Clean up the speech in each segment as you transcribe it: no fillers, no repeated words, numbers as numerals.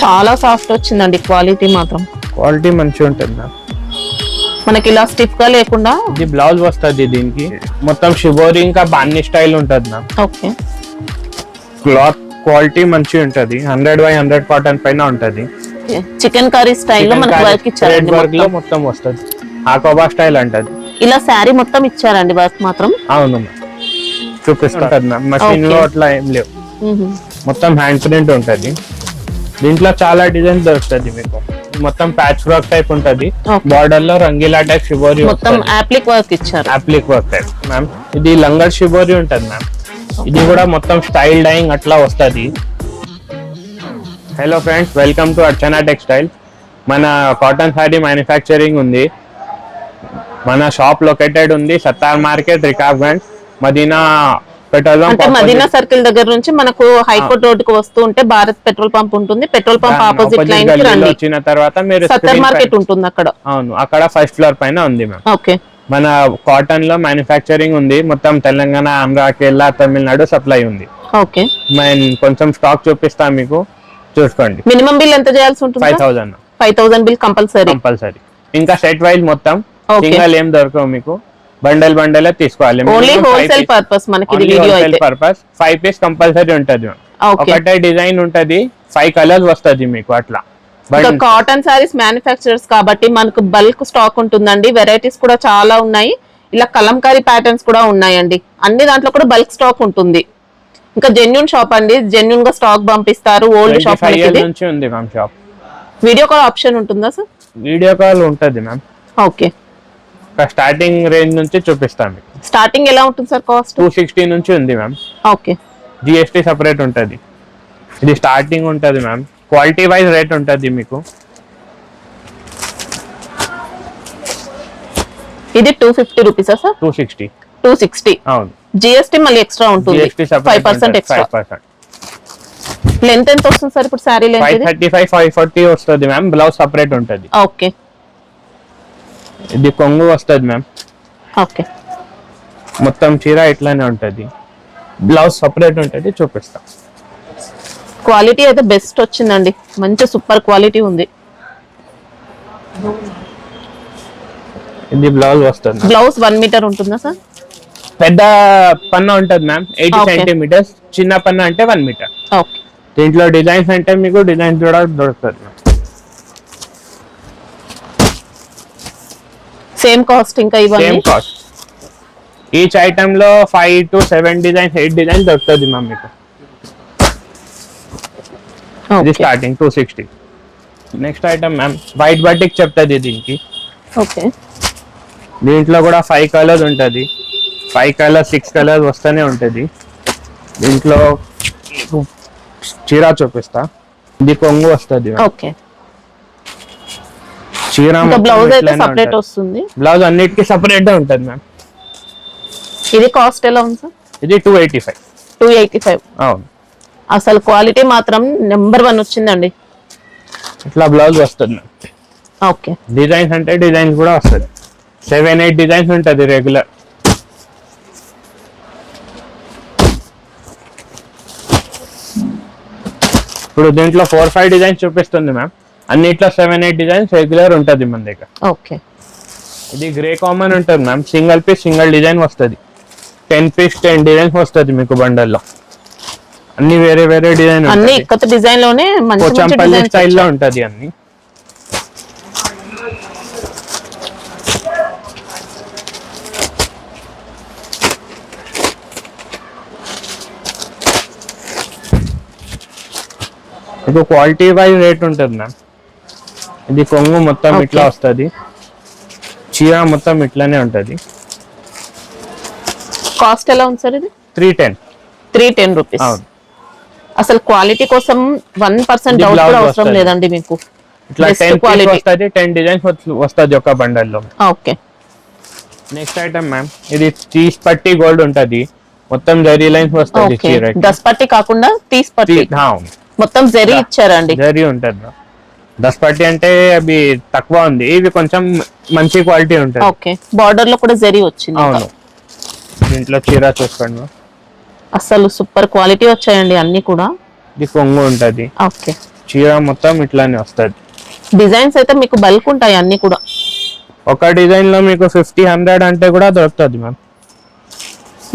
చాలా సాఫ్ట్ వచ్చిందండి, క్వాలిటీ మాత్రం క్వాలిటీ మంచిగా ఉంటుంది మ్యామ్. మనకి ఇలా స్టిఫ్ గా లేకుండా. ఇది బ్లౌజ్ వస్తుంది దీనికి, మొత్తం షిబోరి ఇంకా బాన్ని స్టైల్ ఉంటుంది మ్యామ్. ఓకే, క్లాత్ క్వాలిటీ మంచిగా ఉంటది, 100x100 కాటన్ పైన ఉంటది. చికెన్ కర్రీ స్టైల్ లో మనకి వర్క్ ఇచ్చారండి, వర్క్ లో మొత్తం వస్తుంది, ఆకోబా స్టైల్ అంటది. ఇలా శారీ మొత్తం ఇచ్చారండి వర్క్ మాత్రం. అవును చూపిస్తుంటది మ్యామ్, మషిన్ లో అట్లా ఏం లేవు, మొత్తం హ్యాండ్ ప్రింట్ ఉంటది. దీంట్లో చాలా డిజైన్ దొరుకుతుంది మీకు, మొత్తం ప్యాచ్ వర్క్ టైప్ ఉంటది, బార్డర్ లో రంగీలా టైప్ షిబోరి, మొత్తం అప్లిక్ వర్క్ ఇచ్చారు, అప్లిక్ వర్క్ టైప్ మ్యామ్. ఇది లంగర్ షిబోరి ఉంటది మ్యామ్, ఇది కూడా మొత్తం స్టైల్ డైయింగ్ అట్లా వస్తుంది. Hello friends, welcome to Archana textile. మన కాటన్ శారీ మ్యానుఫ్యాక్చరింగ్ ఉంది, మన షాప్ లొకేటెడ్ ఉంది Sattar market, Rikabganj, Madina petrol pump. Madina circle దగ్గర నుంచి మనకు హైకోర్ట్ రోడ్డుకు వస్తూ ఉంటే భారత్ పెట్రోల్ పంప్ ఉంటుంది, పెట్రోల్ పంప్ ఆపోజిట్ లైన్ కి రండి. వచ్చిన తర్వాత మీరు సత్తార్ మార్కెట్ ఉంటుంది అక్కడ. అవును, అక్కడ ఫస్ట్ ఫ్లోర్ పైన ఉంది మ్యామ్. ఓకే, మన కాటన్ లో మ్యానుఫ్యాక్చరింగ్ ఉంది, మొత్తం తెలంగాణ, ఆంధ్ర, కేరళ, తమిళనాడు సప్లై ఉంది. ఓకే, నేను కొంచెం స్టాక్ చూపిస్తాను మీకు, చూసుకోండి. మినిమం బిల్ ఎంత చేయాల్సి ఉంటుంది? 5000 బిల్ కంపల్సరీ. ఇంకా సెట్ వైజ్ మొత్తం సింగల్ ఏం దొరకవు మీకు, బండల్ బండల్ తీసుకోవాలి. ఓన్లీ హోల్సేల్ పర్పస్ మనకి ఇది వీడియో అయితే. పర్పస్ 5 పీస్ కంపల్సరీ ఉంటది, ఒకటే డిజైన్ ఉంటది, 5 కలర్స్ వస్తది మీకు అట్లా. కాటన్ సారీస్ మ్యానుఫ్యాక్చరర్స్ కాబట్టి మనకు బల్క్ స్టాక్ ఉంటుందండి, వెరైటీస్ కూడా చాలా ఉన్నాయి, ఇలా కలంకారీ ప్యాటర్న్స్ కూడా ఉన్నాయండి, అన్ని దాంట్లో కూడా బల్క్ స్టాక్ ఉంటుంది. ఇంకా జెన్యూన్ షాప్ అండి, జెన్యూన్ గా స్టాక్ పంపిస్తారు. ఓల్డ్ షాప్ నుంచి ఉంది ma'am shop. Video call option ఉంటుందా సార్? వీడియో కాల్ ఉంటది మ్యామ్. ఓకే, స్టార్టింగ్ రేంజ్ నుంచి చూపిస్తాను. స్టార్టింగ్ ఎలా ఉంటుంది సార్ కాస్ట్? 260 నుంచి ఉంది మ్యామ్. ఓకే, జిఎస్టీ సెపరేట్ ఉంటది, ఇది స్టార్టింగ్ ఉంటది మ్యామ్. క్వాలిటీ వైజ్ రేట్ ఉంటది మీకు. ఇది 250 రూపీసా సార్? 260. అవును, జిఎస్టీ మళ్ళీ ఎక్స్ట్రా ఉంటుంది, 5% ఎక్స్ట్రా. లెంత్ ఎంత వస్తుంది సార్ ఇప్పుడు సారీ లెంత్? 535 540 వస్తుంది మ్యామ్, బ్లౌజ్ సెపరేట్ ఉంటది. ఓకే, ఇది కొంగు వస్తుంది మ్యామ్. ఓకే, మొత్తం చీర ఇట్లానే ఉంటది, బ్లౌజ్ సెపరేట్ ఉంటది, చూపిస్తా. క్వాలిటీ అయితే బెస్ట్ వచ్చిందండి, మంచి సూపర్ క్వాలిటీ ఉంది. ఇది బ్లౌజ్ వస్తుంది. బ్లౌజ్ 1 మీటర్ ఉంటుందా సార్? పెద్ద పన్నా ఉంటది మ్యామ్, 80 సెంటీమీటర్స్, చిన్న పన్నా అంటే 1 మీటర్. ఓకే, దీంట్లో డిజైన్స్ అంటే మీకు డిజైన్స్ కూడా దొరుకుతుంది. సేమ్ కాస్ట్ ఇంకా ఇవన్నీ సేమ్ కాస్ట్. ఈచ్ ఐటమ్ లో 5 to 7 డిజైన్స్, 8 డిజైన్స్ దొరుకుతుంది మ్యామ్ మీకు. ఇది starting 260. Next item ma'am white batik చెప్తుంది దీనికి. ఓకే, దీంట్లో కూడా 5 కలర్స్ ఉంటది, 5 కలర్స్ 6 కలర్స్ వస్తూనే ఉంటది. దీంట్లో చీర చూపిస్తా, ఇది కొంగు వస్తుంది. ఓకే, చీర బ్లౌజ్ అయితే సెపరేట్ వస్తుంది, బ్లౌజ్ అన్నిటికీ సెపరేట్ గా ఉంటది మ్యామ్. ఇది కాస్ట్ ఎలా ఉంది సార్? ఇది 285. అవును, అసలు క్వాలిటీ మాత్రం నెంబర్ 1 వచ్చిందండి. ఇట్లా బ్లౌజ్ వస్తుంది మ్యామ్. ఓకే, డిజైన్స్ అంటే డిజైన్స్ కూడా వస్తుంది, 7-8 డిజైన్స్ ఉంటది రెగ్యులర్. ఇప్పుడు దీంట్లో 4-5 డిజైన్స్ చూపిస్తుంది మ్యామ్, అన్నిట్లో 7-8 డిజైన్స్ రెగ్యులర్ ఉంటది మన దగ్గర. ఓకే, ఇది గ్రే కామన్ ఉంటుంది ma'am, single piece single design వస్తుంది, 10 పీస్ 10 డిజైన్స్ వస్తుంది మీకు బండల్లో, అన్ని వేరే వేరే డిజైన్, అన్ని కొత్త డిజైన్ లోనే మంచి పోచంపల్లి స్టైల్లో ఉంటది అన్ని. ఇది క్వాలిటీ వైజ్ రేట్ ఉంటుంది మ్యామ్. ఇది కొంగు మొత్తం ఇట్లా వస్తుంది, చీర మొత్తం ఇట్లానే ఉంటది. కాస్ట్ ఎలా ఉంది సార్ ఇది? 310 రూపీస్. అసలు క్వాలిటీ కోసం 1% డౌట్ కూడా అవసరం లేదండి మీకు. ఇట్లా 10 క్వాలిటీ వస్తది, 10 డిజైన్స్ వస్తది ఒక బండల్ లో. ఓకే, నెక్స్ట్ ఐటమ్ మ్యామ్, ఇది తీస్ పట్టి గోల్డ్ ఉంటది, మొత్తం జరీ లైన్స్ వస్తది చీర. దస్ పట్టి కాకుండా తీస్ పట్టి మొత్తం జరీ ఇచ్చారండి, జరీ ఉంటది. 10 పట్టి అంటే అవి తక్కువ ఉంది, ఇవి కొంచెం మంచి క్వాలిటీ ఉంటది. ఓకే, బార్డర్ లో కూడా జరీ వచ్చింది. అవును, దీంట్లో చీర చూసుకోండి, అసలు సూపర్ క్వాలిటీ వచ్చాయండి అన్ని కూడా. ఇది కొంగు ఉంటది, ఓకే, చీర మొత్తం ఇట్లానే వస్తుంది. డిజైన్స్ అయితే మీకు బల్క్ ఉంటాయి అన్ని కూడా. ఒక డిజైన్ లో మీకు 50-100 అంటే కూడా దొరుకుతుంది మ్యామ్.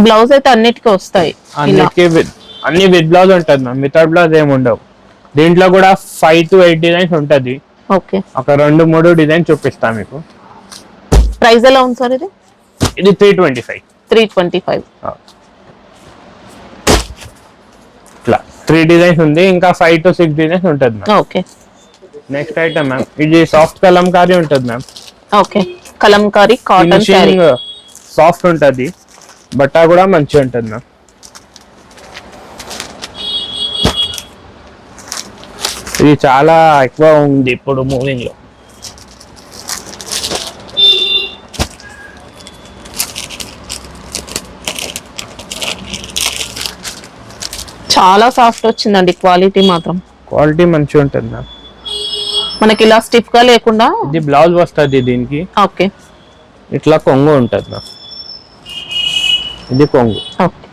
బ్లౌజ్ అయితే అన్నిటికీ వస్తాయి, అన్ని విత్ బ్లౌజ్ ఉంటుంది మ్యామ్, వితౌట్ బ్లౌజ్ ఏమి ఉండవు. దీంట్లో కూడా 5 to 8 డిజైన్స్ ఉంటుంది. ఓకే, ఒక 2-3 డిజైన్ చూపిస్తా మీకు. ప్రైస్ ఎలా ఉంది సార్ ఇది? ఇది 325. 325. ఇట్లా 3 డిజైన్స్ ఉంది, ఇంకా 5 to 6 డిజైన్స్ ఉంటుంది ma'am. Okay, next item ma'am, ఇది సాఫ్ట్ కలంకారీ ఉంటుంది ma'am. Okay, Kalamkari cotton sorry. Soft ఉంటుంది, బట్ట కూడా మంచిగా ఉంటుంది మ్యామ్. ఇది చాలా ఎక్కువ ఉంది ఇప్పుడు మూవింగ్ లో. చాలా సాఫ్ట్ వచ్చిందండి, క్వాలిటీ మాత్రం. క్వాలిటీ మంచిగా ఉంటుంది మ్యామ్. మనకి ఇలా స్టిఫ్ గా లేకుండా. ఇది బ్లౌజ్ వస్తుంది దీనికి. ఓకే, ఇట్లా కొంగు ఉంటుంది మ్యామ్. ఇది కొంగు. ఓకే,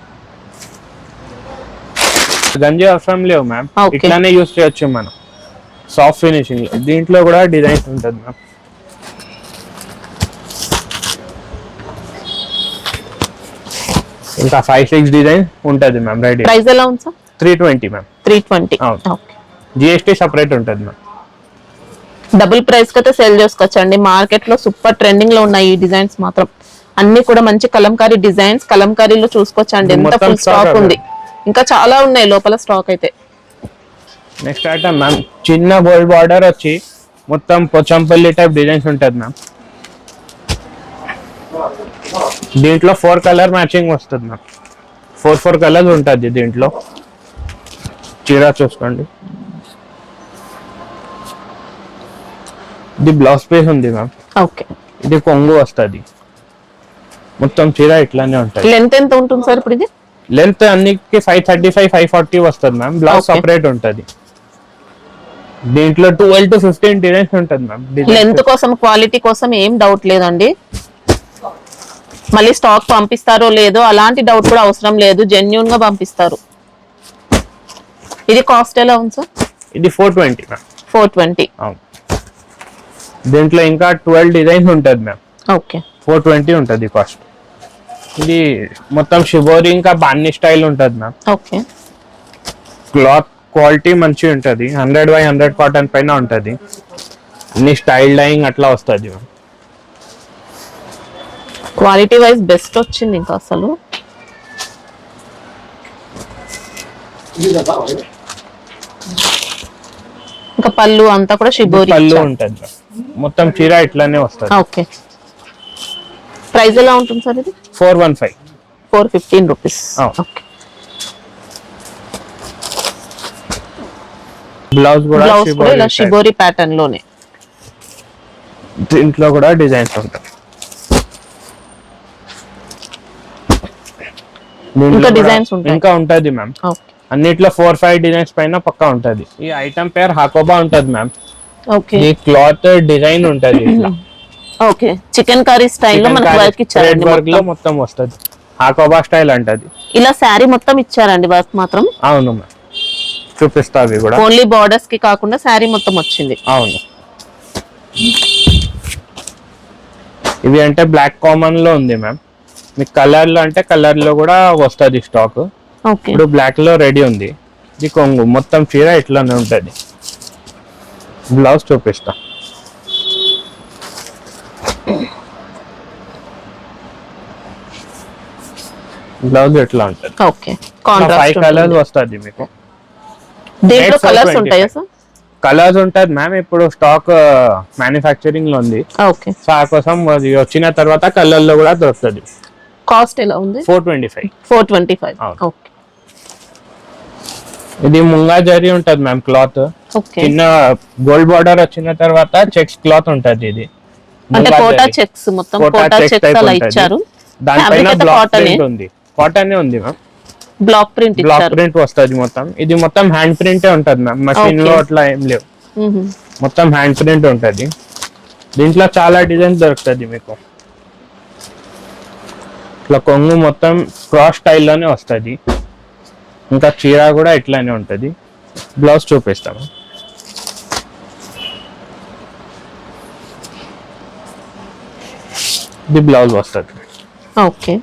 గంజి అవసరం లేవు మ్యామ్, Okay. ఇట్లానే యూస్ చేయొచ్చు మనం సాఫ్ట్ ఫినిషింగ్. దీంట్లో కూడా డిజైన్స్ ఉంటుంది మ్యామ్. ఇంకా 5-6 డిజైన్ ఉంటుంది మ్యామ్. రెడీ. ప్రైస్ ఎలా ఉంది సార్? 320 మ్యామ్. 320. అవును. ఓకే, GST సపరేట్ ఉంటుంది మ్యామ్. డబుల్ ప్రైస్ కి అయితే సేల్ చేసుకోవచ్చండి. మార్కెట్ లో సూపర్ ట్రెండింగ్ లో ఉన్నాయి ఈ డిజైన్స్ మాత్రం. అన్ని కూడా మంచి కలంకారీ డిజైన్స్. కలంకారీలో చూసుకోవచ్చండి ఎంత మొత్తం ఫుల్ స్టాక్ stock ఉంది. ఇంకా చాలా ఉన్నాయి లోపల స్టాక్ అయితే. నెక్స్ట్ ఐటమ్ మ్యామ్, చిన్న గోల్డ్ బార్డర్ వచ్చి మొత్తం పోచంపల్లి టైప్ డిజైన్స్ ఉంటుంది మ్యామ్. దీంట్లో 4 కలర్ మ్యాచింగ్ వస్తుంది మ్యామ్. 4 కలర్స్ ఉంటుంది దీంట్లో. చీర చూసుకోండి. ఇది బ్లౌజ్ పీస్ ఉంది మ్యామ్. ఓకే, ఇది కొంగు వస్తుంది. మొత్తం చీర ఇట్లానే ఉంటుంది. లెంత్ ఎంత ఉంటుంది సార్ ఇప్పుడు ఇది? లెంత్ అన్నికి 535-540 వస్తుంది మ్యామ్. Blouse Okay. సపరేట్ ఉంటుంది. దీంట్లో 12 to 15 డిజైన్స్ ఉంటుంది మ్యామ్. లెంత్ కోసం క్వాలిటీ కోసం ఏం డౌట్ లేదండి. మళ్ళీ స్టాక్ పంపిస్తారో లేదో అలాంటి డౌట్ కూడా అవసరం లేదు, జెన్యూన్ గా పంపిస్తారు. ఇది కాస్ట్ ఎలా ఉంది సార్? ఇది 420 మ్యామ్. 420. అవును. దీంట్లో ఇంకా 12 డిజైన్స్ ఉంటుంది మ్యామ్. ఓకే, 420 ఉంటుంది కాస్ట్. ఇది మొత్తం షిబోరి ఇంకా బాన్ని స్టైల్ ఉంటుంది మ్యామ్. ఓకే, క్లాత్ క్వాలిటీ మంచిగా ఉంటుంది. 100/100 కాటన్ పైన ఉంటుంది. అన్ని స్టైల్ డైయింగ్ అట్లా వస్తుంది మ్యామ్. క్వాలిటీ వైజ్ బెస్ట్ వచ్చింది ఇంకా అసలు. ఇంకా పళ్ళు అంతా కూడా షిబోరి పళ్ళు ఉంటుంది మ్యామ్. మొత్తం చీర ఇట్లానే వస్తుంది. ఓకే, ప్రైస్ ఎలా ఉంటుంది సార్ ఇది? 415. 415 రూపీస్. అవును. ఓకే, బ్లౌజ్ కూడా బ్లౌజ్ కూడా ఇలా షిబోరి షిబోరి ప్యాటర్న్ లోనే. దీంట్లో కూడా డిజైన్స్ ఉంటాయి. ఇంకా డిజైన్స్ ఉంటాయి. ఇంకా ఉంటుంది మ్యామ్. ఓకే, అన్నిట్లో 4-5 డిజైన్స్ పైన పక్కా ఉంటుంది. ఈ ఐటమ్ పేరు హాకోబా ఉంటుంది మ్యామ్. ఓకే, ఈ క్లాత్ డిజైన్ ఉంటుంది ఇట్లా. ఓకే, చికెన్ కర్రీ స్టైల్లో మనకి వర్క్ ఇచ్చారండి. వర్క్ లో మొత్తం వస్తుంది. హాకోబా స్టైల్ అంటది. ఇలా శారీ మొత్తం ఇచ్చారండి వర్క్ మాత్రం. అవును మ్యామ్, చూపిస్తా అవి కూడా. ఓన్లీ బార్డర్స్ కి కాకుండా శారీ మొత్తం వచ్చింది. అవును. ఇవి అంటే బ్లాక్ కామన్ లో ఉంది మ్యామ్. మీకు కలర్ లో అంటే కలర్ లో కూడా వస్తుంది స్టాక్. ఓకే, ఇప్పుడు బ్లాక్ లో రెడీ ఉంది. ఇది కొంగు మొత్తం చీర ఇట్లానే ఉంటుంది. బ్లౌజ్ చూపిస్తా. బ్లౌజ్ ఎట్లా ఉంటుంది. ఓకే, 5 కాంట్రాస్ట్ కలర్స్ వస్తుంది మీకు. దీంట్లో Red కలర్స్ 425. ఉంటాయా సార్? కలర్స్ ఉంటుంది మ్యామ్. ఇప్పుడు స్టాక్ మ్యానుఫ్యాక్చరింగ్ లో ఉంది. ఓకే, సో ఆ కోసం అది వచ్చిన తర్వాత కలర్ లో కూడా దొరుకుతుంది. కాస్ట్ ఎలా ఉంది? 425. 425. అవును. ఓకే, ఇది ముంగా జరీ ఉంటుంది మ్యామ్ క్లాత్. ఓకే, చిన్న గోల్డ్ బార్డర్ వచ్చిన తర్వాత చెక్స్ క్లాత్ ఉంటుంది. ఇది అంటే ముంగా కోటా జరీ. చెక్స్ మొత్తం Kota Kota checks checks type అలా ఉంటుంది. ఇచ్చారు. దానిపైన Fabric అయితే బ్లాక్ cotton ఏ. ప్రింట్ ఉంది. కాటన్ ఉంది మ్యామ్. బ్లాక్ ప్రింట్ బ్లాక్ ఇచ్చారు. ప్రింట్ వస్తుంది మొత్తం. ఇది మొత్తం హ్యాండ్ ప్రింటే ఉంటుంది మ్యామ్. మషిన్ లో Okay. అట్లా ఏం లేవు. మ్మ్. మొత్తం హ్యాండ్ ప్రింట్ ఉంటుంది. దీంట్లో చాలా డిజైన్స్ దొరుకుతుంది మీకు. ఇట్లా కొంగు మొత్తం క్రాస్ స్టైల్లోనే వస్తుంది. ఇంకా చీర కూడా ఇట్లానే ఉంటుంది. బ్లౌజ్ చూపిస్తాము. ఇది బ్లౌజ్ వస్తుంది. ఓకే.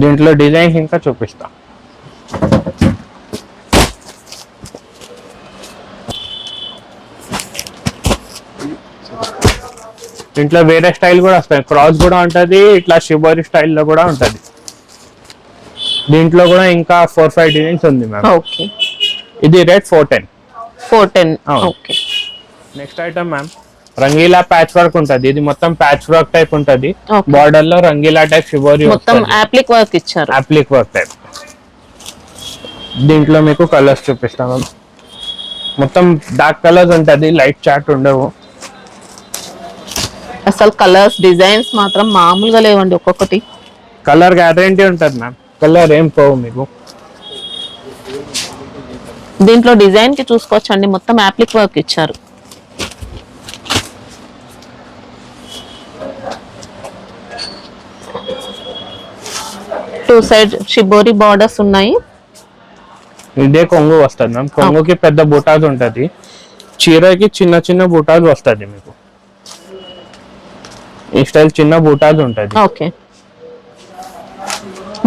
దీంట్లో డిజైన్స్ ఇంకా చూపిస్తా. దీంట్లో వేరే స్టైల్ కూడా వస్తాయి, క్రాస్ కూడా ఉంటది, ఇట్లా షిబోరి స్టైల్లో కూడా ఉంటది. దీంట్లో కూడా ఇంకా 4-5 డిజైన్స్ ఉంది మ్యామ్. ఓకే. ఇది rate 410. 410. Okay. Next item ma'am, Rangeela patch work ఉంటది. ఇది మొత్తం ప్యాచ్ వర్క్ టైప్ ఉంటది. బార్డర్ లో రంగీలా టైప్ షిబోరి మొత్తం అప్లిక్ వర్క్ ఇచ్చారు. అప్లిక్ వర్క్ టైప్. దీంట్లో మీకు కలర్స్ చూపిస్తాం మ్యామ్. మొత్తం డార్క్ కలర్స్ ఉంటది, లైట్ చాట్ ఉండవు. అసలు కలర్స్ డిజైన్స్ మాత్రం మామూలుగా లేవండి. ఒక్కొక్కటి కలర్ గ్యారంటీ ఉంటది మ్యామ్, కలర్ ఏం పోవు మీకు. దీంట్లో డిజైన్ కి చూసుకోవచ్చండి, మొత్తం అప్లిక్ వర్క్ ఇచ్చారు. టూ సైడ్ షిబోరి బార్డర్స్ ఉన్నాయి. ఇదే కొంగు వస్తుంది మ్యామ్. కొంగుకి పెద్ద బుటాస్ ఉంటది, చీరకి చిన్న చిన్న బుటాస్ వస్తుంది మీకు. ఈ స్టైల్ చిన్న బుటాస్ ఉంటది. ఓకే.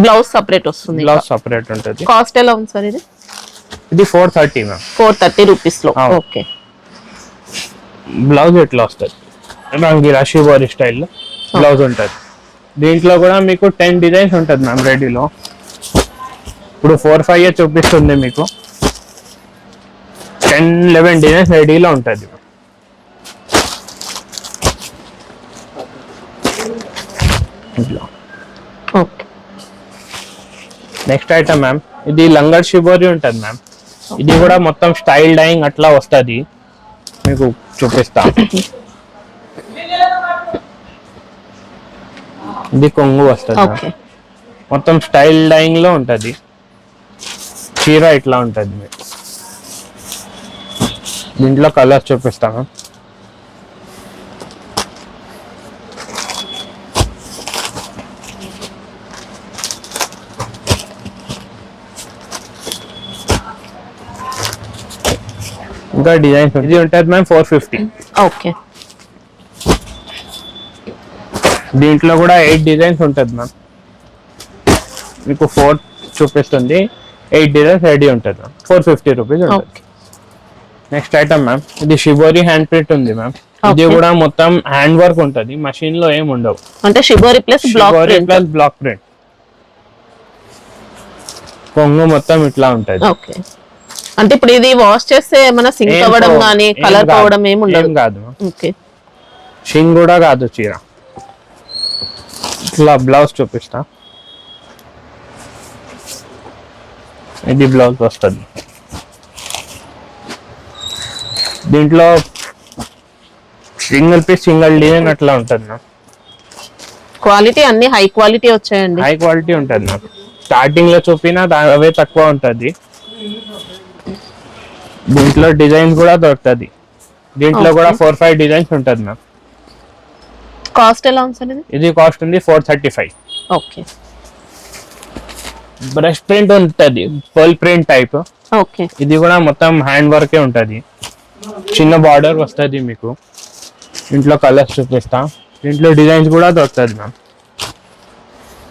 బ్లౌజ్ సెపరేట్ వస్తుంది. బ్లౌజ్ సెపరేట్ ఉంటది. కాస్ట్ ఎలా ఉంది సార్ ఇది? ఇది 430 మ్యామ్. 430 రూపీస్ లో. ఓకే. బ్లౌజ్ ఎట్లా వస్తుంది, రంగీలా షిబోరి స్టైల్లో బ్లౌజ్ ఉంటది. దీంట్లో కూడా మీకు 10 డిజైన్స్ ఉంటుంది మ్యామ్ రెడీలో. ఇప్పుడు 4-5 చూపిస్తుంది మీకు. 10-11 డిజైన్స్ రెడీలో ఉంటుంది. ఓకే. నెక్స్ట్ ఐటమ్ మ్యామ్, ఇది లంగర్ షిబోరి ఉంటుంది మ్యామ్. ఇది కూడా మొత్తం స్టైల్ డైయింగ్ అట్లా వస్తుంది, మీకు చూపిస్తా. ఇది కొంగు వస్తుంది, మొత్తం స్టైల్ డైయింగ్ లో ఉంటది. చీర ఇట్లా ఉంటది మీకు. దీంట్లో కలర్స్ చూపిస్తాను. ఇంకా డిజైన్స్ ఇది ఉంటుంది మ్యామ్ 450. ఓకే. దీంట్లో కూడా 8 డిజైన్స్ ఉంటుంది మ్యామ్. మీకు 4 చూపిస్తుంది, 8 డిజైన్స్ రెడీ ఉంటుంది మ్యామ్. 450 రూపీస్ ఉంటుంది. నెక్స్ట్ ఐటమ్ మ్యామ్, ఇది షిబోరి హ్యాండ్ ప్రింట్ ఉంది మ్యామ్. ఇది కూడా మొత్తం హ్యాండ్ వర్క్ ఉంటుంది, మషిన్ లో ఏం ఉండవు. అంటే షిబోరి ప్లస్ బ్లాక్ ప్రింట్. కొంగు మొత్తం ఇట్లా ఉంటది. ఓకే. అంటే ఇప్పుడు ఇది వాష్ చేస్తే ఏమైనా సింక్ అవ్వడం గానీ కలర్ పోవడం ఏమి ఉండదు కాదు. ఓకే. షింగ్ కూడా కాదు చీర. ఇట్లా బ్లౌజ్ చూపిస్తా. ఇది బ్లౌజ్ వస్తుంది. దీంట్లో సింగిల్ పీస్ సింగిల్ డిజైన్ అట్లా ఉంటుంది నా. క్వాలిటీ అన్ని హై క్వాలిటీ వచ్చాయండి. హై క్వాలిటీ ఉంటుంది నాకు. స్టార్టింగ్ లో చూపినా అవే తక్కువ ఉంటుంది. దీంట్లో డిజైన్స్ కూడా దొరుకుతుంది. దీంట్లో కూడా 4-5 డిజైన్స్ ఉంటుంది మ్యామ్. కాస్ట్ ఎలా ఉంది సార్ ఇది? ఇది కాస్ట్ ఉంది 435. ఓకే. బ్రష్ ప్రింట్ ఉంటుంది, పర్ల్ ప్రింట్ టైప్. ఓకే. ఇది కూడా మొత్తం హ్యాండ్ వర్కే ఉంటుంది, చిన్న బార్డర్ వస్తుంది మీకు. దీంట్లో కలర్స్ చూపిస్తా. దీంట్లో డిజైన్స్ కూడా దొరుకుతుంది మ్యామ్.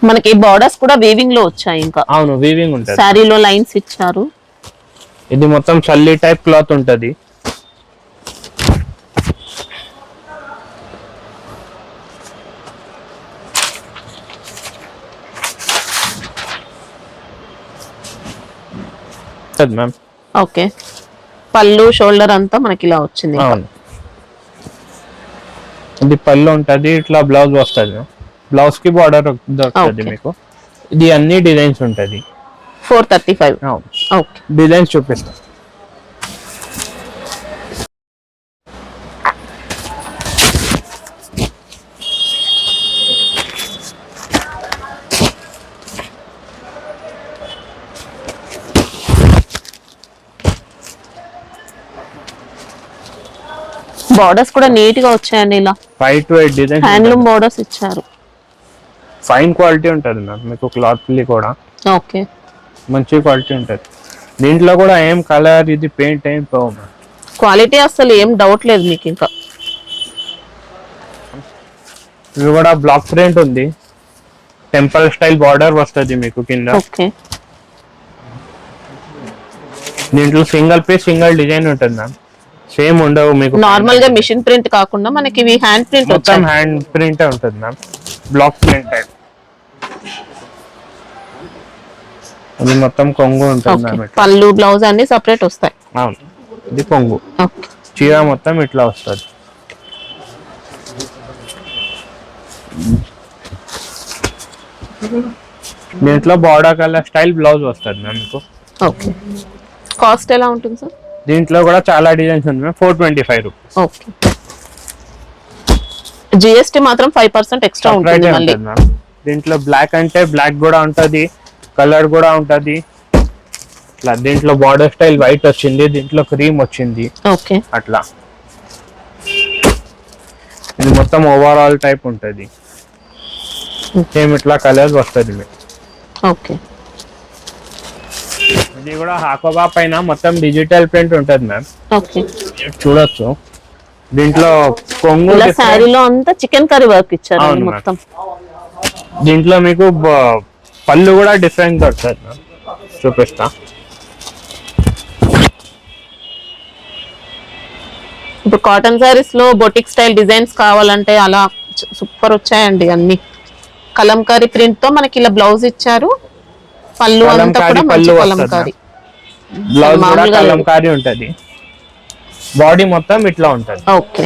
మనకి బార్డర్స్ కూడా వీవింగ్ లో వచ్చాయి. ఇంకా అవును, వీవింగ్ ఉంటుంది. సారీలో లైన్స్ ఇచ్చారు. ఇది మొత్తం చల్లి టైప్ క్లాత్ ఉంటుంది. మ్యామ్. ఓకే. పళ్ళు షోల్డర్ అంతా మనకి ఇలా వచ్చింది. అవును, ఇది పళ్ళు ఉంటుంది. ఇట్లా బ్లౌజ్ వస్తుంది, బ్లౌజ్ కి బార్డర్ దొరుకుతుంది మీకు. ఇది అన్ని డిజైన్స్ ఉంటుంది. 435. ఓకే. డిజైన్స్ చూపిస్తా. బార్డర్స్ కూడా నీట్ గా వచ్చాయండి. ఇలా 5 to 8 డిజైన్స్ హ్యాండ్లూమ్ బార్డర్స్ ఇచ్చారు. ఫైన్ క్వాలిటీ ఉంటుంది మ్యామ్ మీకు. క్లాత్ కూడా ఓకే, మంచి క్వాలిటీ ఉంటుంది. దీంట్లో కూడా ఏం కలర్ ఇది పెయింట్ ఏం పోవు మ్యామ్. క్వాలిటీ అసలు ఏం డౌట్ లేదు మీకు. ఇంకా ఇది కూడా బ్లాక్ ప్రింట్ ఉంది, టెంపుల్ స్టైల్ బార్డర్ వస్తుంది మీకు కింద. ఓకే, దీంట్లో సింగిల్ పీస్ సింగిల్ డిజైన్ ఉంటుంది మ్యామ్, సేమ్ ఉండవు మీకు. నార్మల్ గా మిషన్ ప్రింట్ కాకుండా మనకి ఇవి హ్యాండ్ ప్రింట్ మొత్తం వచ్చాయి. హ్యాండ్ ప్రింట్ ఉంటుంది మ్యామ్, బ్లాక్ ప్రింట్ టైప్. ఇది మొత్తం కొంగు ఉంటుంది మ్యామ్. పళ్ళు బ్లౌజ్ అన్ని సెపరేట్ వస్తాయి. అవును, ఇది కొంగు. ఓకే, చీర మొత్తం ఇట్లా వస్తుంది. దీంట్లో బార్డర్ కలర్ స్టైల్ బ్లౌజ్ వస్తుంది మ్యామ్ మీకు. ఓకే, కాస్ట్ ఎలా ఉంటుంది సార్? దీంట్లో కూడా చాలా డిజైన్స్ ఉంది మ్యామ్, 425 రూపీస్. ఓకే, జిఎస్టీ మాత్రం 5% ఎక్స్ట్రా ఉంటుంది మళ్ళీ. దీంట్లో బ్లాక్ అంటే బ్లాక్ కూడా ఉంటది, కలర్ కూడా ఉంటది. ఇట్లా దీంట్లో బార్డర్ స్టైల్ వైట్ వచ్చింది, దీంట్లో క్రీమ్ వచ్చింది. ఓకే, అట్లా ఇది మొత్తం ఓవరాల్ టైప్ ఉంటది. సేమ్ ఇట్లా కలర్స్ వస్తుంది మీకు. ఓకే, ఇది కూడా హాకోబా పైన మొత్తం డిజిటల్ ప్రింట్ ఉంటది మ్యామ్. ఓకే, చూడొచ్చు. దీంట్లో కొంగు శారీలో అంతా చికెన్ కర్రీ వర్క్ ఇచ్చారు అవును మొత్తం. దీంట్లో మీకు పళ్ళు కూడా డిఫరెంట్ దొరుకుతుంది మ్యామ్, చూపిస్తా. ఇప్పుడు కాటన్ శారీస్ లో బొటిక్ స్టైల్ డిజైన్స్ కావాలంటే అలా సూపర్ వచ్చాయండి అన్ని. కలంకారీ ప్రింట్ తో మనకి ఇలా బ్లౌజ్ ఇచ్చారు, పళ్ళు అంతా కూడా మంచి కలంకారీ. బ్లౌజ్ కూడా కలంకారీ ఉంటది, బాడీ మొత్తం ఇట్లా ఉంటది. ఓకే,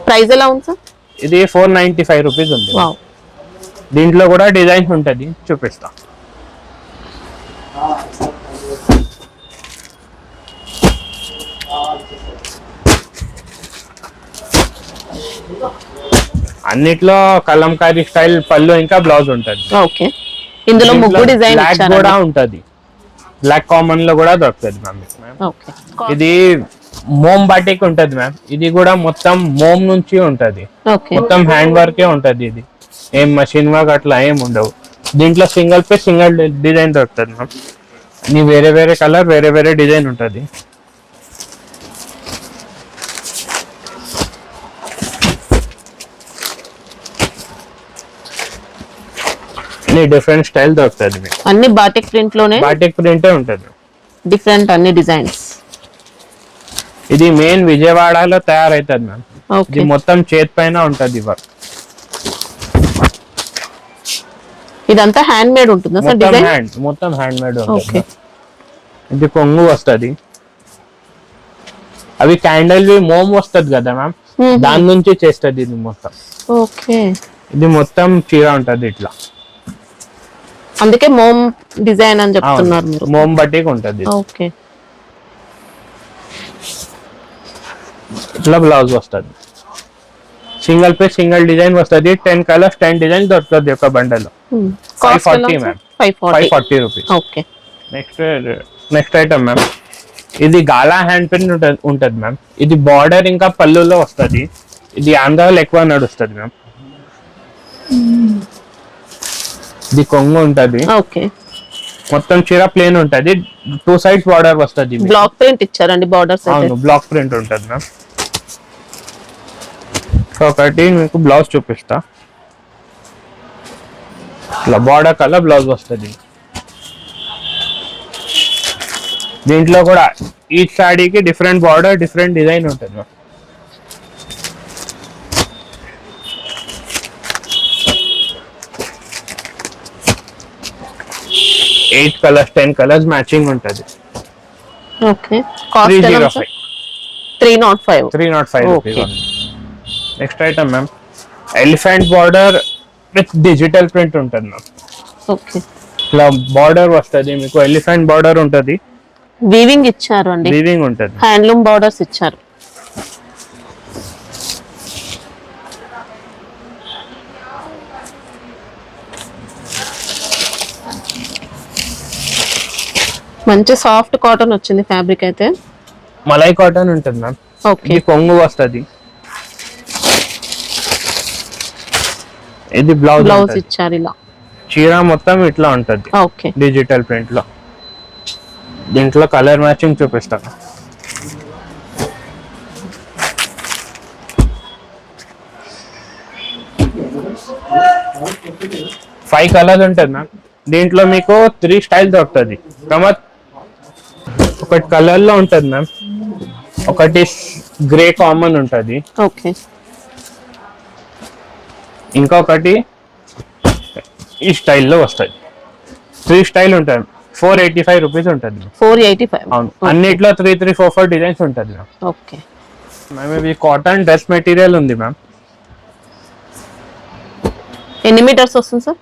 ప్రైస్ ఎలా ఉంది సార్? ఇది 495 రూపీస్ ఉంది. వావ్, దీంట్లో కూడా డిజైన్స్ ఉంటది, చూపిస్తా. అన్నిట్లో కలంకారీ స్టైల్ పళ్ళు ఇంకా బ్లౌజ్ ఉంటది. ఓకే, ఇందులో ముగ్గు డిజైన్ బ్లాక్ కూడా ఉంటది, బ్లాక్ కామన్ లో కూడా దొరుకుతుంది మ్యామ్. ఓకే, ఇది మోమ్ బాటిక్ ఉంటది మ్యామ్, ఇది కూడా మొత్తం మోమ్ నుంచి ఉంటది, ఓకే, మొత్తం హ్యాండ్ వర్కే ఉంటది. ఇది ఏం మషిన్ వర్క్ అట్లా ఏం ఉండవు. దీంట్లో సింగిల్ పే సింగిల్ డిజైన్ దొరుకుతుంది మ్యామ్. ఇది వేరే వేరే కలర్ వేరే వేరే డిజైన్ ఉంటది. డిఫరెంట్ స్టైల్ దొరుకుతుంది మీకు. అన్ని బాటిక్ ప్రింట్ లోనే, బాటిక్ ప్రింటే ఉంటది, డిఫరెంట్ అన్ని డిజైన్స్. ఇది మెయిన్ విజయవాడలో తయారైతుంది మ్యామ్. ఓకే, ఇది మొత్తం చేతి పైన ఉంటది వర్క్. ఇదంతా హ్యాండ్ మేడ్ ఉంటుందా సార్ డిజైన్? మొత్తం హ్యాండ్ మేడ్ ఓకే, ఉంటుంది. ఇది కొంగు వస్తది. అవి క్యాండిల్ మోమ్ వస్తది కదా మ్యామ్, దాని నుంచి చేస్తుంది ఇది మొత్తం. ఓకే, ఇది మొత్తం చీర ఉంటది ఇట్లా, అందుకే మోమ్ డిజైన్ అని చెప్తున్నారు మీరు. మోమ్ బట్టికి ఉంటది. ఓకే, ఇట్లా బ్లౌజ్ వస్తుంది. సింగిల్ పే సింగిల్ డిజైన్ వస్తుంది. 10 కలర్స్ 10 డిజైన్ దొరుకుతుంది ఒక bundle. 540 ma'am, 540 rupees. Okay, next item ma'am, ఇది గాలా హ్యాండ్ ప్రింట్ ఉంటది మ్యామ్. ఇది బార్డర్ ఇంకా పళ్ళులో వస్తుంది. ఇది ఆంధ్రాలో ఎక్కువ నడుస్తుంది మ్యామ్. ఇది కొంగు ఉంటది. ఓకే, మొత్తం చీర ప్లేన్ ఉంటది, 2 సైడ్స్ బార్డర్ వస్తుంది. బ్లాక్ ప్రింట్ ఇచ్చారండి బార్డర్స్. అవును, బ్లాక్ ప్రింట్ ఉంటది మ్యామ్. ఒకటి మీకు బ్లౌజ్ చూపిస్తా. ఇట్లా బార్డర్ కలర్ బ్లౌజ్ వస్తుంది. దీంట్లో కూడా ఈ సాడీకి డిఫరెంట్ బార్డర్ డిఫరెంట్ డిజైన్ ఉంటుంది ma'am. Eight colours 10 colours matching ఉంటది. ఓకే, కాస్ట్ ఎలా ఉంది? 305 rupees. Next item ma'am, elephant border with digital print ఉంటుంది మ్యామ్. ఓకే, ఇట్లా బార్డర్ వస్తుంది మీకు, ఎలిఫెంట్ బార్డర్ ఉంటది, వీవింగ్ ఇచ్చారు అండి, వీవింగ్ ఉంటది, హ్యాండ్లూమ్ బార్డర్స్ ఇచ్చారు. మంచి సాఫ్ట్ కాటన్ వచ్చింది ఫ్యాబ్రిక్ అయితే. మలై కాటన్ ఉంటుంది మ్యామ్. ఓకే, ఇది కొంగు వస్తుంది. ఇది బ్లౌజ్ ఇచ్చారు ఇలా. చీర మొత్తం ఇట్లా ఉంటది, ఓకే, డిజిటల్ ప్రింట్ లో. దీంట్లో కలర్ మ్యాచింగ్ చూపిస్తాను. 5 కలర్స్ ఉంటుంది మ్యామ్. దీంట్లో మీకు 3 స్టైల్ దొరుకుతుంది. ఒకటి కలర్ లో ఉంటుంది మ్యామ్, ఒకటి గ్రే కామన్ ఉంటుంది, ఓకే, ఇంకొకటి ఈ స్టైల్లో వస్తుంది. 3 స్టైల్ ఉంటుంది. 485 రూపీస్ ఉంటుంది. 485. అవును, అన్నిట్లో 3, 3, 4, 4 డిజైన్స్ ఉంటుంది మ్యామ్. ఓకే మ్యామ్ ఇది కాటన్ డ్రెస్ మెటీరియల్ ఉంది మ్యామ్. ఎన్ని మీటర్స్ వస్తుంది సార్?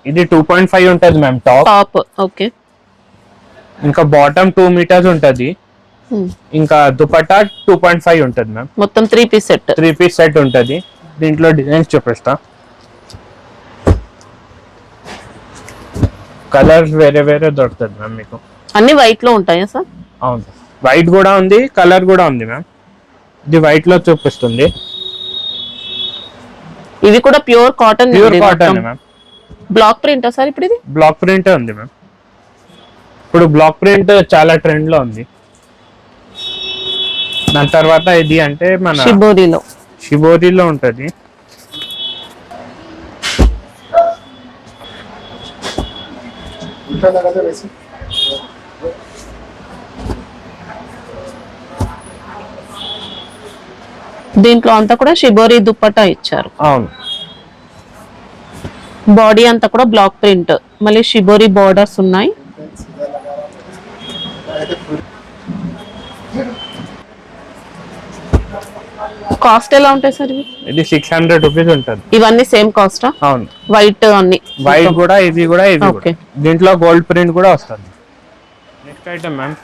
ఇది 2.5 ఉంటుంది మ్యామ్ టాప్. ఓకే. ఇంకా బాటమ్ 2 మీటర్స్ ఉంటుంది. ఇంకా దుపట్టా 2.5 ఉంటుంది మ్యామ్. మొత్తం 3 పీస్ సెట్. 3 పీస్ సెట్ ఉంటుంది. దీంట్లో డిజైన్స్ చూపిస్తా. కలర్స్ వేరే వేరే దొరుకుతుంది మ్యామ్ మీకు. అన్ని వైట్ లో ఉంటాయా సార్? అవును, వైట్ కూడా ఉంది, కలర్ కూడా ఉంది మ్యామ్. ఇది వైట్ లో చూపిస్తుంది. ఇవి కూడా pure cotton. Pure cotton ma'am. Block print sir ఇప్పుడు? ఇది బ్లాక్ ప్రింట్ ఉంది మ్యామ్. ఇప్పుడు బ్లాక్ ప్రింట్ చాలా ట్రెండ్ లో ఉంది. దాని తర్వాత ఇది అంటే మన షిబోరిలో ఉంటది. దీంట్లో అంతా కూడా షిబోరి దుప్పట్టా ఇచ్చారు. అవును, బాడీ అంతా కూడా బ్లాక్ ప్రింట్, మళ్ళీ షిబోరి బోర్డర్స్ ఉన్నాయి. కాస్ట్ ఎలా ఉంటాయి సార్ ఇవి? ఇది 600 రూపీస్ ఉంటుంది. ఇవన్నీ సేమ్ కాస్టా? అవును, వైట్ అన్ని. వైట్ కూడా, ఇది కూడా, ఇది కూడా. దీంట్లో గోల్డ్ ప్రింట్ కూడా వస్తుంది. Next item ma'am,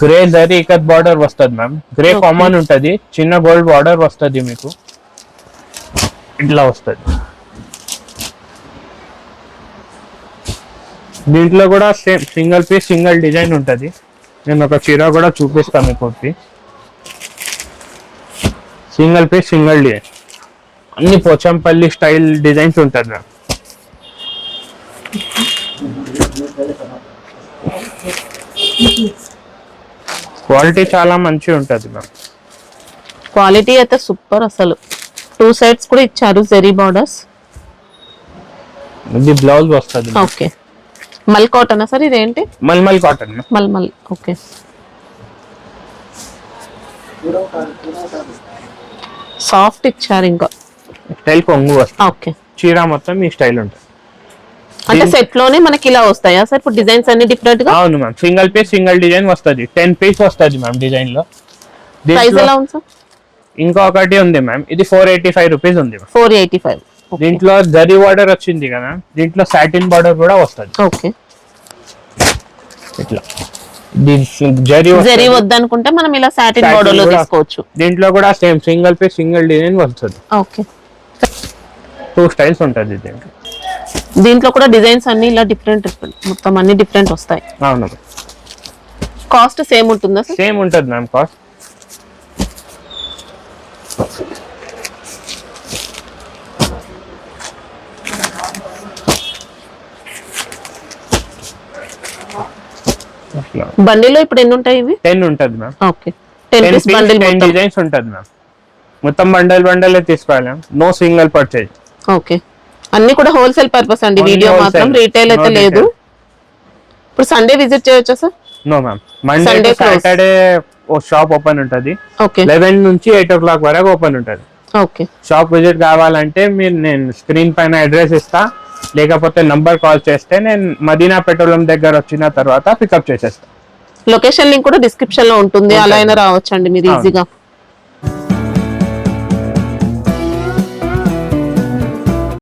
grey zari ikat border వస్తుంది మ్యామ్. గ్రే కామన్ ఉంటుంది, చిన్న గోల్డ్ బార్డర్ వస్తుంది మీకు. ఇట్లా వస్తుంది. దీంట్లో కూడా same single piece single design ఉంటుంది. నేను ఒక చీర కూడా చూపిస్తాను మీకు. సింగిల్ పీస్ సింగిల్ డిజైన్, అన్ని పోచంపల్లి స్టైల్ డిజైన్స్ ఉంటుంది మ్యామ్. క్వాలిటీ చాలా మంచిగా ఉంటుంది మ్యామ్. క్వాలిటీ అయితే సూపర్ అసలు. 2 సైడ్స్ కూడా ఇచ్చారు జెరీ బార్డర్స్. ఇది బ్లౌజ్ వస్తుంది. Okay, mal cotton sir? ఇదేంటి? Malmal cotton. Malmal. Okay, soft ఇచ్చారు. ఇంకా స్టైల్ కొంగు వస్తుంది. ఓకే, చీర మొత్తం ఈ స్టైల్ ఉంటుంది. అంటే సెట్ లోనే మనకి ఇలా వస్తాయా సార్? ఇప్పుడు డిజైన్స్ అన్ని డిఫరెంట్ గా? అవును ma'am, single piece single design వస్తుంది. 10 పీస్ వస్తుంది మ్యామ్ డిజైన్ లో. ప్రైస్ ఎలా ఉంది సార్? ఇంకొకటి ఉంది మ్యామ్, ఇది 485 రూపీస్ ఉంది. 485. దీంట్లో జరీ బార్డర్ వచ్చింది కదా, దీంట్లో సాటిన్ బార్డర్ కూడా వస్తుంది. ఓకే, ఇట్లా జరీ వద్దనుకుంటే మనం ఇలా సాటిన్ బార్డర్ లో తీసుకోవచ్చు. దీంట్లో కూడా same single piece single design వస్తుంది. ఓకే, 2 స్టైల్స్ ఉంటుంది దీంట్లో. దీంట్లో కూడా డిజైన్స్ అన్ని ఇలా డిఫరెంట్ మొత్తం అన్ని డిఫరెంట్ వస్తాయి. అవును, కాస్ట్ సేమ్ ఉంటుందా సార్? సేమ్ ఉంటుంది మ్యామ్ కాస్ట్. బండిలో ఇప్పుడు ఎన్ని ఉంటాయి ఇవి? 10 ఉంటుంది ma'am. Okay, 10 piece bundle 10 designs ఉంటుంది మ్యామ్. మొత్తం బండల్ తీసుకోవాలి, నో సింగిల్ పర్చేజ్. ఓకే, అన్ని కూడా హోల్సేల్ పర్పస్ అండి. వీడియో మాత్రం రీటైల్ అయితే లేదు. ఇప్పుడు సండే విజిట్ చేయొచ్చా sir? No ma'am, Monday to Saturday shop open ఉంటుంది. ఓకే, 11 నుంచి 8 o'clock వరకు ఓపెన్ ఉంటుంది. ఓకే, షాప్ విజిట్ కావాలంటే నేను స్క్రీన్ పైన అడ్రస్ ఇస్తా, లేకపోతే నంబర్ కాల్ చేస్తే నేను మదీనా పెట్రోలియం దగ్గర వచ్చిన తర్వాత పికప్ చేసేస్తా. లొకేషన్ లింక్ కూడా డిస్క్రిప్షన్ లో ఉంటుంది, అలా అయినా రావచ్చండి మీరు ఈజీగా.